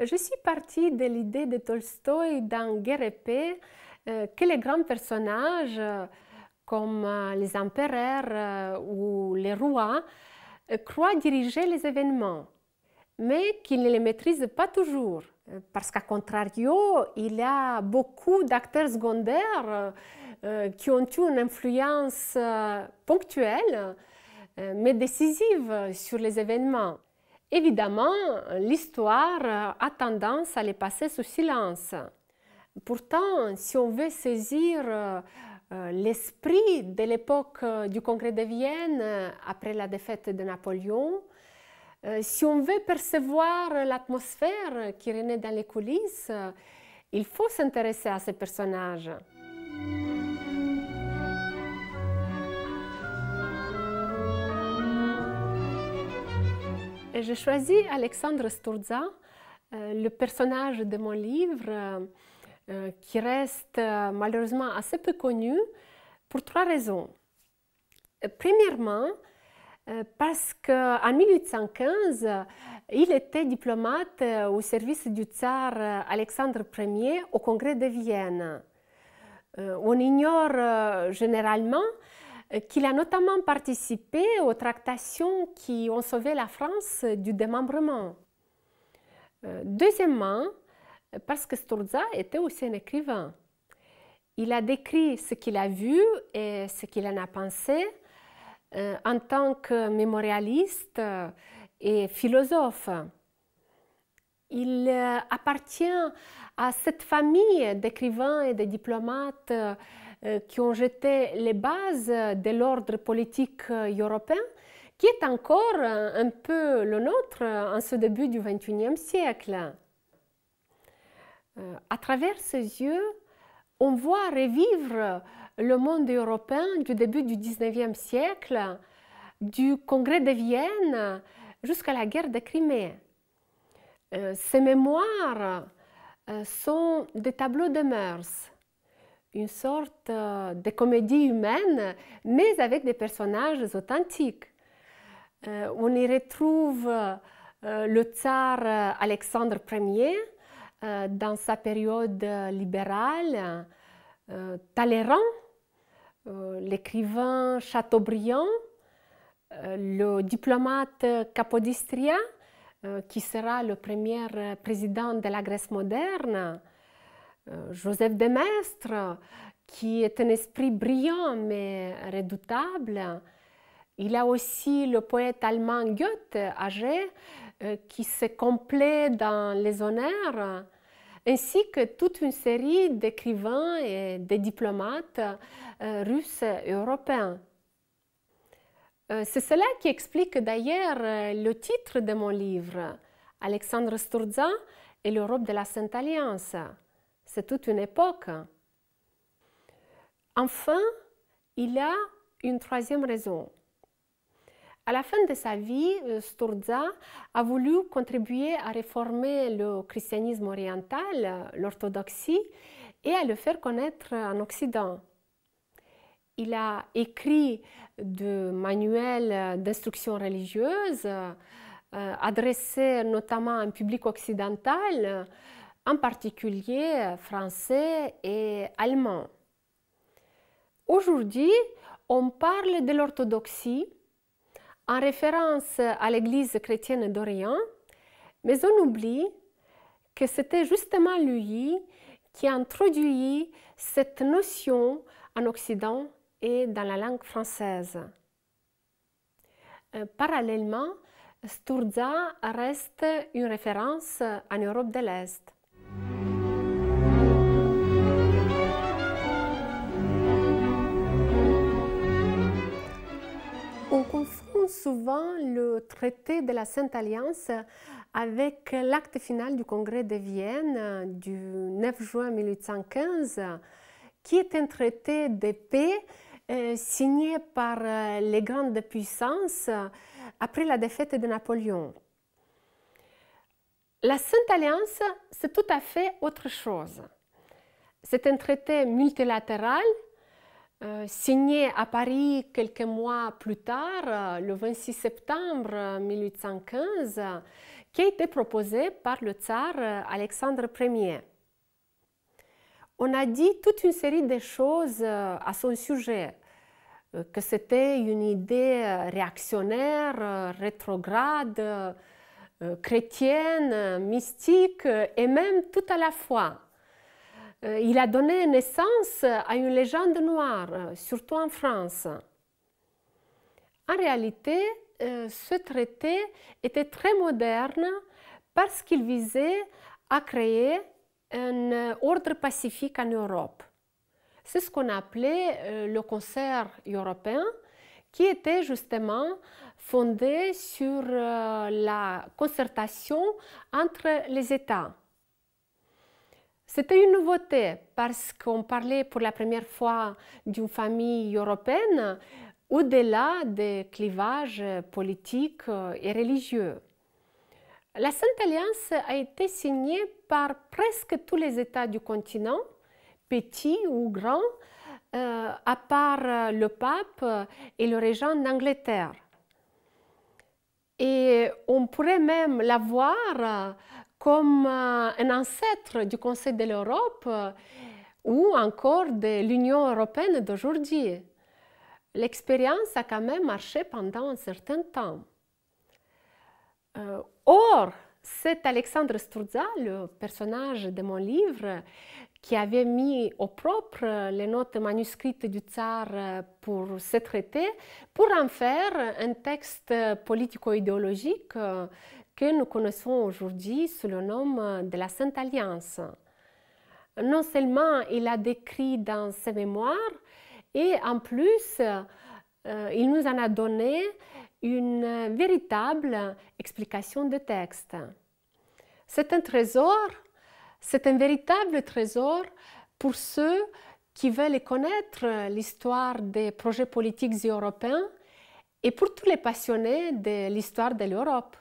Je suis partie de l'idée de Tolstoï dans Guerre et paix que les grands personnages, comme les empereurs ou les rois, croient diriger les événements, mais qu'ils ne les maîtrisent pas toujours. Parce qu'à contrario, il y a beaucoup d'acteurs secondaires qui ont eu une influence ponctuelle, mais décisive sur les événements. Évidemment, l'histoire a tendance à les passer sous silence. Pourtant, si on veut saisir l'esprit de l'époque du Congrès de Vienne après la défaite de Napoléon, si on veut percevoir l'atmosphère qui régnait dans les coulisses, il faut s'intéresser à ces personnages. J'ai choisi Alexandre Sturza, le personnage de mon livre, qui reste malheureusement assez peu connu pour trois raisons. Premièrement, parce qu'en 1815, il était diplomate au service du tsar Alexandre Ier au Congrès de Vienne. On ignore généralement qu'il a notamment participé aux tractations qui ont sauvé la France du démembrement. Deuxièmement, parce que Sturza était aussi un écrivain. Il a décrit ce qu'il a vu et ce qu'il en a pensé en tant que mémorialiste et philosophe. Il appartient à cette famille d'écrivains et de diplomates qui ont jeté les bases de l'ordre politique européen, qui est encore un peu le nôtre en ce début du XXIe siècle. À travers ses yeux, on voit revivre le monde européen du début du XIXe siècle, du Congrès de Vienne jusqu'à la guerre de Crimée. Ces mémoires sont des tableaux de mœurs, une sorte de comédie humaine, mais avec des personnages authentiques. On y retrouve le tsar Alexandre Ier dans sa période libérale, Talleyrand, l'écrivain Chateaubriand, le diplomate Capodistria, qui sera le premier président de la Grèce moderne, Joseph de Maistre, qui est un esprit brillant mais redoutable. Il y a aussi le poète allemand Goethe, âgé, qui se complaît dans les honneurs, ainsi que toute une série d'écrivains et de diplomates russes et européens. C'est cela qui explique d'ailleurs le titre de mon livre, Alexandre Sturza et l'Europe de la Sainte Alliance. C'est toute une époque. Enfin, il y a une troisième raison. À la fin de sa vie, Sturza a voulu contribuer à réformer le christianisme oriental, l'orthodoxie, et à le faire connaître en Occident. Il a écrit des manuels d'instruction religieuse adressés notamment à un public occidental, en particulier français et allemand. Aujourd'hui, on parle de l'orthodoxie en référence à l'Église chrétienne d'Orient, mais on oublie que c'était justement lui qui a introduit cette notion en Occident et dans la langue française. Parallèlement, Sturza reste une référence en Europe de l'Est. On confond souvent le traité de la Sainte Alliance avec l'acte final du Congrès de Vienne du 9 juin 1815, qui est un traité de paix signé par les grandes puissances après la défaite de Napoléon. La Sainte Alliance, c'est tout à fait autre chose. C'est un traité multilatéral signé à Paris quelques mois plus tard, le 26 septembre 1815, qui a été proposé par le tsar Alexandre Ier. On a dit toute une série de choses à son sujet, que c'était une idée réactionnaire, rétrograde, chrétienne, mystique et même tout à la fois. Il a donné naissance à une légende noire, surtout en France. En réalité, ce traité était très moderne parce qu'il visait à créer un ordre pacifique en Europe. C'est ce qu'on appelait le concert européen, qui était justement fondé sur la concertation entre les États. C'était une nouveauté parce qu'on parlait pour la première fois d'une famille européenne au-delà des clivages politiques et religieux. La Sainte Alliance a été signée par presque tous les États du continent, petits ou grands, à part le pape et le régent d'Angleterre. Et on pourrait même la voir comme un ancêtre du Conseil de l'Europe ou encore de l'Union européenne d'aujourd'hui. L'expérience a quand même marché pendant un certain temps. Or, c'est Alexandre Sturza, le personnage de mon livre, qui avait mis au propre les notes manuscrites du tsar pour ce traité, pour en faire un texte politico-idéologique que nous connaissons aujourd'hui sous le nom de la Sainte Alliance. Non seulement il a décrit dans ses mémoires, et en plus, il nous en a donné une véritable explication de texte. C'est un trésor, c'est un véritable trésor pour ceux qui veulent connaître l'histoire des projets politiques européens et pour tous les passionnés de l'histoire de l'Europe.